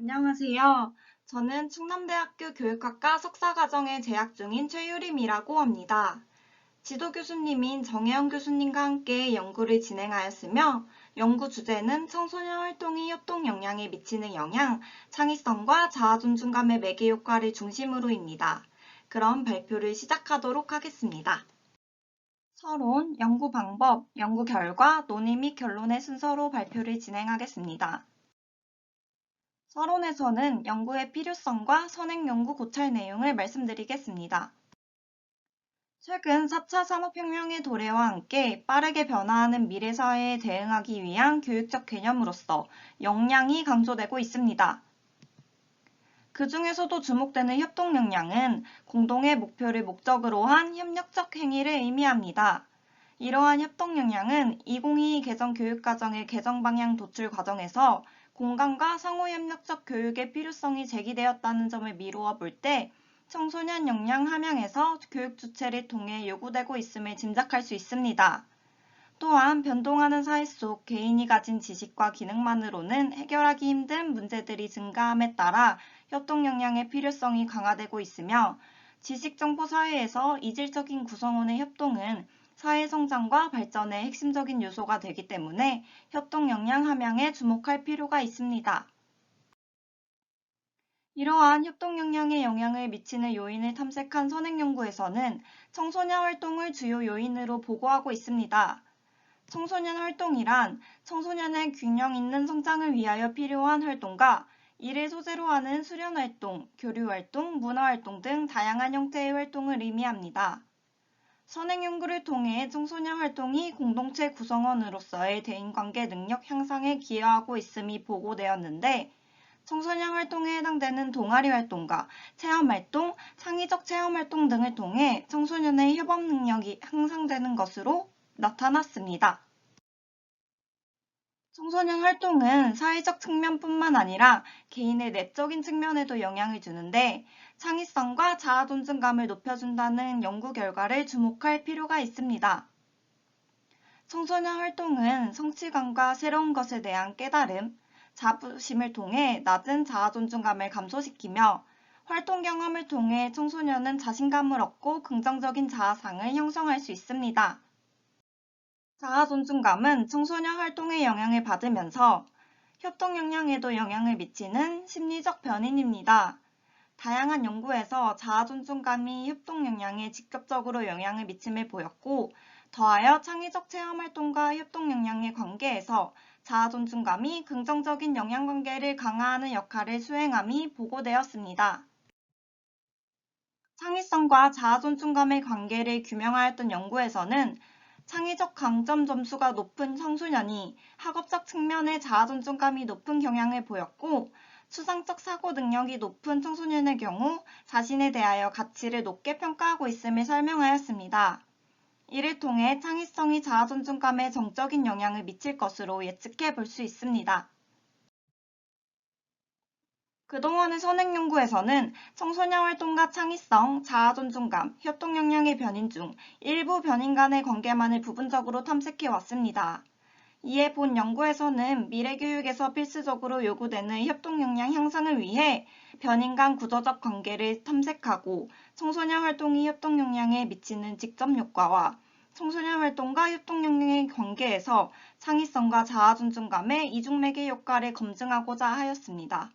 안녕하세요. 저는 충남대학교 교육학과 석사과정에 재학 중인 최유림이라고 합니다. 지도 교수님인 정혜영 교수님과 함께 연구를 진행하였으며, 연구 주제는 청소년 활동이 협동 역량에 미치는 영향, 창의성과 자아 존중감의 매개 효과를 중심으로입니다. 그럼 발표를 시작하도록 하겠습니다. 서론, 연구 방법, 연구 결과, 논의 및 결론의 순서로 발표를 진행하겠습니다. 서론에서는 연구의 필요성과 선행 연구 고찰 내용을 말씀드리겠습니다. 최근 4차 산업혁명의 도래와 함께 빠르게 변화하는 미래 사회에 대응하기 위한 교육적 개념으로서 역량이 강조되고 있습니다. 그 중에서도 주목되는 협동 역량은 공동의 목표를 목적으로 한 협력적 행위를 의미합니다. 이러한 협동 역량은 2022 개정 교육과정의 개정 방향 도출 과정에서 공간과 상호협력적 교육의 필요성이 제기되었다는 점을 미루어 볼 때 청소년 역량 함양에서 교육 주체를 통해 요구되고 있음을 짐작할 수 있습니다. 또한 변동하는 사회 속 개인이 가진 지식과 기능만으로는 해결하기 힘든 문제들이 증가함에 따라 협동 역량의 필요성이 강화되고 있으며 지식정보 사회에서 이질적인 구성원의 협동은 사회 성장과 발전의 핵심적인 요소가 되기 때문에 협동 역량 함양에 주목할 필요가 있습니다. 이러한 협동 역량에 영향을 미치는 요인을 탐색한 선행연구에서는 청소년 활동을 주요 요인으로 보고하고 있습니다. 청소년 활동이란 청소년의 균형 있는 성장을 위하여 필요한 활동과 이를 소재로 하는 수련활동, 교류활동, 문화활동 등 다양한 형태의 활동을 의미합니다. 선행연구를 통해 청소년 활동이 공동체 구성원으로서의 대인관계 능력 향상에 기여하고 있음이 보고되었는데 청소년 활동에 해당되는 동아리 활동과 체험활동, 창의적 체험활동 등을 통해 청소년의 협업 능력이 향상되는 것으로 나타났습니다. 청소년 활동은 사회적 측면뿐만 아니라 개인의 내적인 측면에도 영향을 주는데 창의성과 자아 존중감을 높여준다는 연구 결과를 주목할 필요가 있습니다. 청소년 활동은 성취감과 새로운 것에 대한 깨달음, 자부심을 통해 낮은 자아 존중감을 감소시키며 활동 경험을 통해 청소년은 자신감을 얻고 긍정적인 자아상을 형성할 수 있습니다. 자아 존중감은 청소년 활동에 영향을 받으면서 협동 역량에도 영향을 미치는 심리적 변인입니다. 다양한 연구에서 자아 존중감이 협동 역량에 직접적으로 영향을 미침을 보였고, 더하여 창의적 체험 활동과 협동 역량의 관계에서 자아 존중감이 긍정적인 영향 관계를 강화하는 역할을 수행함이 보고되었습니다. 창의성과 자아 존중감의 관계를 규명하였던 연구에서는 창의적 강점 점수가 높은 청소년이 학업적 측면의 자아 존중감이 높은 경향을 보였고, 추상적 사고 능력이 높은 청소년의 경우 자신에 대하여 가치를 높게 평가하고 있음을 설명하였습니다. 이를 통해 창의성이 자아 존중감에 정적인 영향을 미칠 것으로 예측해 볼 수 있습니다. 그동안의 선행연구에서는 청소년 활동과 창의성, 자아 존중감, 협동 역량의 변인 중 일부 변인 간의 관계만을 부분적으로 탐색해 왔습니다. 이에 본 연구에서는 미래교육에서 필수적으로 요구되는 협동 역량 향상을 위해 변인 간 구조적 관계를 탐색하고 청소년 활동이 협동 역량에 미치는 직접 효과와 청소년 활동과 협동 역량의 관계에서 창의성과 자아 존중감의 이중매개 효과를 검증하고자 하였습니다.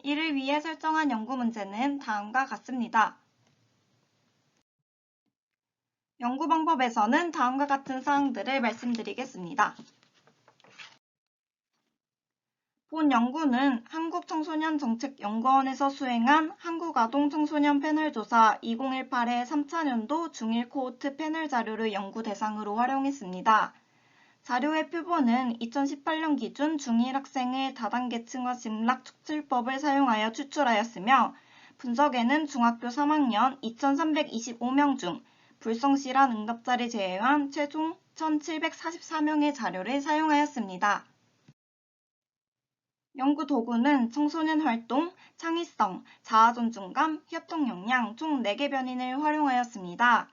이를 위해 설정한 연구 문제는 다음과 같습니다. 연구 방법에서는 다음과 같은 사항들을 말씀드리겠습니다. 본 연구는 한국청소년정책연구원에서 수행한 한국아동청소년 패널조사 2018의 3차년도 중1 코호트 패널 자료를 연구 대상으로 활용했습니다. 자료의 표본은 2018년 기준 중1 학생의 다단계층화 진락 촉출법을 사용하여 추출하였으며 분석에는 중학교 3학년 2,325명 중 불성실한 응답자를 제외한 최종 1,744명의 자료를 사용하였습니다. 연구 도구는 청소년 활동, 창의성, 자아 존중감, 협동 역량 총 4개 변인을 활용하였습니다.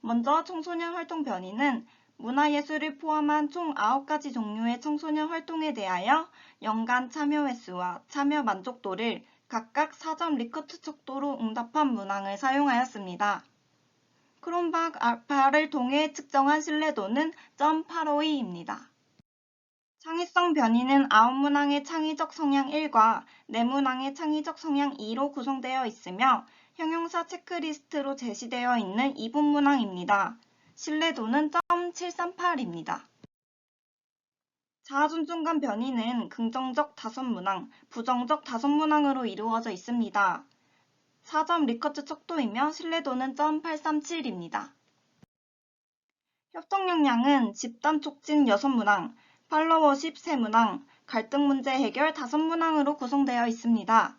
먼저 청소년 활동 변인은 문화예술을 포함한 총 9가지 종류의 청소년 활동에 대하여 연간 참여 횟수와 참여 만족도를 각각 4점 리커트 척도로 응답한 문항을 사용하였습니다. 크롬박 알파를 통해 측정한 신뢰도는 0.852입니다. 창의성 변이는 9문항의 창의적 성향 1과 4문항의 창의적 성향 2로 구성되어 있으며 형용사 체크리스트로 제시되어 있는 2분 문항입니다. 신뢰도는 0.738입니다. 자아존중감 변이는 긍정적 5문항, 부정적 5문항으로 이루어져 있습니다. 4점 리커트 척도이며 신뢰도는 0.837입니다. 협동 역량은 집단 촉진 6문항, 팔로워십 3문항, 갈등 문제 해결 5문항으로 구성되어 있습니다.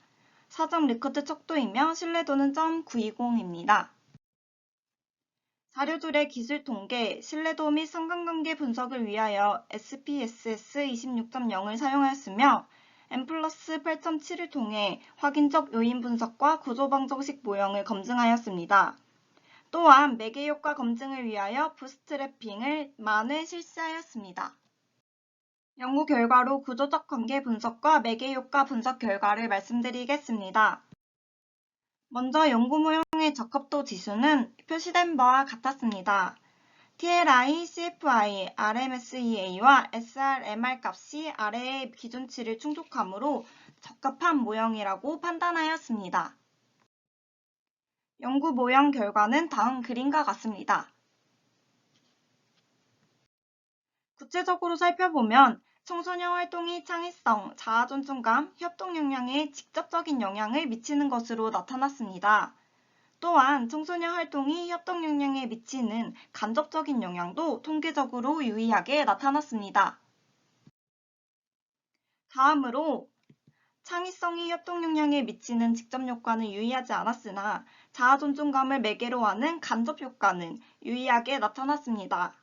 4점 리커트 척도이며 신뢰도는 0.920입니다. 자료줄의 기술 통계, 신뢰도 및 상관관계 분석을 위하여 SPSS 26.0을 사용하였으며 M+8.7을 통해 확인적 요인 분석과 구조 방정식 모형을 검증하였습니다. 또한 매개 효과 검증을 위하여 부스트래핑을 만회 실시하였습니다. 연구 결과로 구조적 관계 분석과 매개 효과 분석 결과를 말씀드리겠습니다. 먼저 연구 모형의 적합도 지수는 표시된 바와 같았습니다. TLI, CFI, RMSEA와 SRMR 값이 아래의 기준치를 충족하므로 적합한 모형이라고 판단하였습니다. 연구 모형 결과는 다음 그림과 같습니다. 구체적으로 살펴보면 청소년 활동이 창의성, 자아존중감, 협동 역량에 직접적인 영향을 미치는 것으로 나타났습니다. 또한 청소년 활동이 협동 역량에 미치는 간접적인 영향도 통계적으로 유의하게 나타났습니다. 다음으로 창의성이 협동 역량에 미치는 직접 효과는 유의하지 않았으나 자아존중감을 매개로 하는 간접 효과는 유의하게 나타났습니다.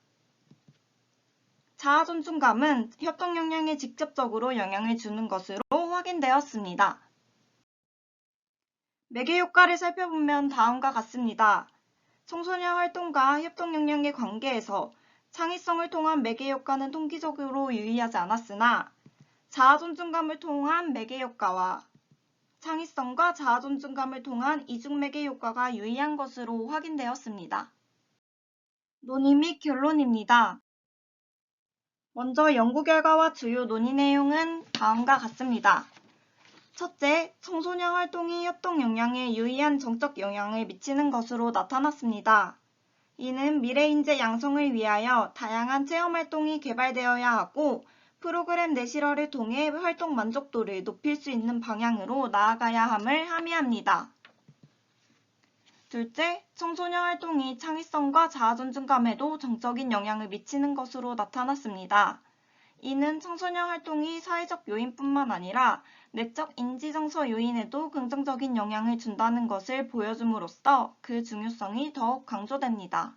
자아존중감은 협동 역량에 직접적으로 영향을 주는 것으로 확인되었습니다. 매개 효과를 살펴보면 다음과 같습니다. 청소년 활동과 협동 역량의 관계에서 창의성을 통한 매개 효과는 통계적으로 유의하지 않았으나 자아존중감을 통한 매개 효과와 창의성과 자아존중감을 통한 이중 매개 효과가 유의한 것으로 확인되었습니다. 논의 및 결론입니다. 먼저 연구 결과와 주요 논의 내용은 다음과 같습니다. 첫째, 청소년 활동이 협동 역량에 유의한 정적 영향을 미치는 것으로 나타났습니다. 이는 미래 인재 양성을 위하여 다양한 체험 활동이 개발되어야 하고 프로그램 내실화를 통해 활동 만족도를 높일 수 있는 방향으로 나아가야 함을 함의합니다. 둘째, 청소년 활동이 창의성과 자아존중감에도 정적인 영향을 미치는 것으로 나타났습니다. 이는 청소년 활동이 사회적 요인뿐만 아니라 내적 인지정서 요인에도 긍정적인 영향을 준다는 것을 보여줌으로써 그 중요성이 더욱 강조됩니다.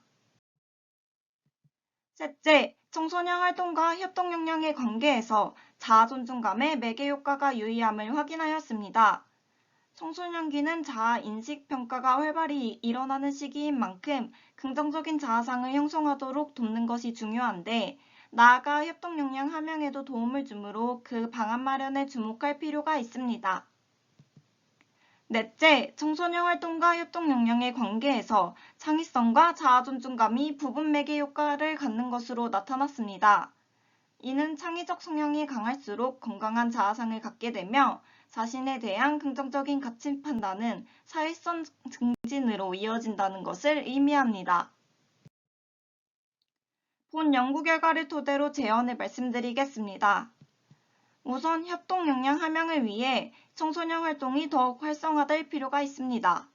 셋째, 청소년 활동과 협동 역량의 관계에서 자아존중감의 매개 효과가 유의함을 확인하였습니다. 청소년기는 자아 인식 평가가 활발히 일어나는 시기인 만큼 긍정적인 자아상을 형성하도록 돕는 것이 중요한데 나아가 협동 역량 함양에도 도움을 주므로 그 방안 마련에 주목할 필요가 있습니다. 넷째, 청소년 활동과 협동 역량의 관계에서 창의성과 자아존중감이 부분 매개 효과를 갖는 것으로 나타났습니다. 이는 창의적 성향이 강할수록 건강한 자아상을 갖게 되며 자신에 대한 긍정적인 가치 판단은 사회성 증진으로 이어진다는 것을 의미합니다. 본 연구 결과를 토대로 제언을 말씀드리겠습니다. 우선 협동 역량 함양을 위해 청소년 활동이 더욱 활성화될 필요가 있습니다.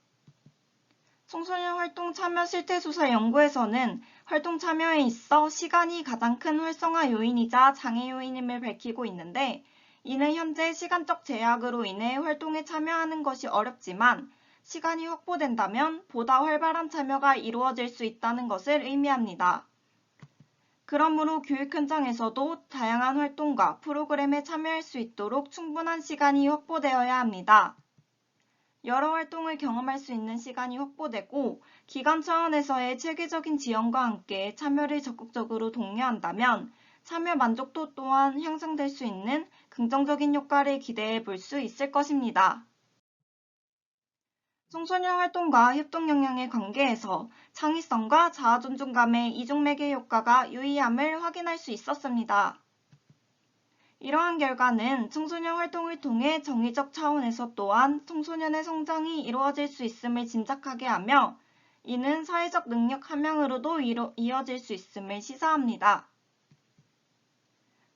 청소년 활동 참여 실태조사 연구에서는 활동 참여에 있어 시간이 가장 큰 활성화 요인이자 장애 요인임을 밝히고 있는데 이는 현재 시간적 제약으로 인해 활동에 참여하는 것이 어렵지만 시간이 확보된다면 보다 활발한 참여가 이루어질 수 있다는 것을 의미합니다. 그러므로 교육 현장에서도 다양한 활동과 프로그램에 참여할 수 있도록 충분한 시간이 확보되어야 합니다. 여러 활동을 경험할 수 있는 시간이 확보되고 기관 차원에서의 체계적인 지원과 함께 참여를 적극적으로 독려한다면 참여 만족도 또한 향상될 수 있는 긍정적인 효과를 기대해 볼 수 있을 것입니다. 청소년 활동과 협동 역량의 관계에서 창의성과 자아 존중감의 이중매개 효과가 유의함을 확인할 수 있었습니다. 이러한 결과는 청소년 활동을 통해 정의적 차원에서 또한 청소년의 성장이 이루어질 수 있음을 짐작하게 하며 이는 사회적 능력 함양으로도 이어질 수 있음을 시사합니다.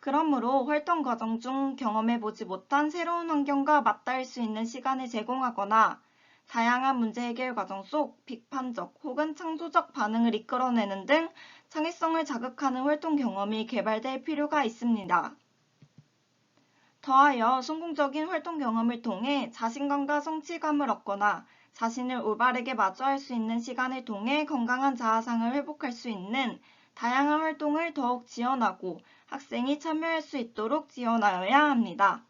그러므로 활동 과정 중 경험해보지 못한 새로운 환경과 맞닿을 수 있는 시간을 제공하거나 다양한 문제 해결 과정 속 비판적 혹은 창조적 반응을 이끌어내는 등 창의성을 자극하는 활동 경험이 개발될 필요가 있습니다. 더하여 성공적인 활동 경험을 통해 자신감과 성취감을 얻거나 자신을 올바르게 마주할 수 있는 시간을 통해 건강한 자아상을 회복할 수 있는 다양한 활동을 더욱 지원하고 학생이 참여할 수 있도록 지원하여야 합니다.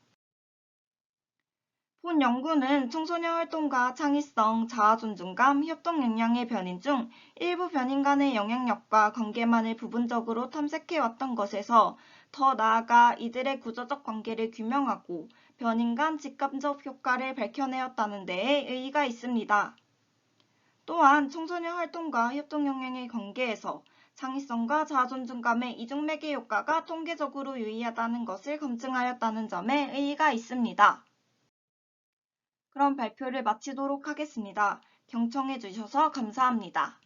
본 연구는 청소년 활동과 창의성, 자아 존중감, 협동 역량의 변인 중 일부 변인 간의 영향력과 관계만을 부분적으로 탐색해 왔던 것에서 더 나아가 이들의 구조적 관계를 규명하고 변인 간 직간접 효과를 밝혀내었다는 데에 의의가 있습니다. 또한 청소년 활동과 협동 역량의 관계에서 창의성과 자아 존중감의 이중매개 효과가 통계적으로 유의하다는 것을 검증하였다는 점에 의의가 있습니다. 그럼 발표를 마치도록 하겠습니다. 경청해 주셔서 감사합니다.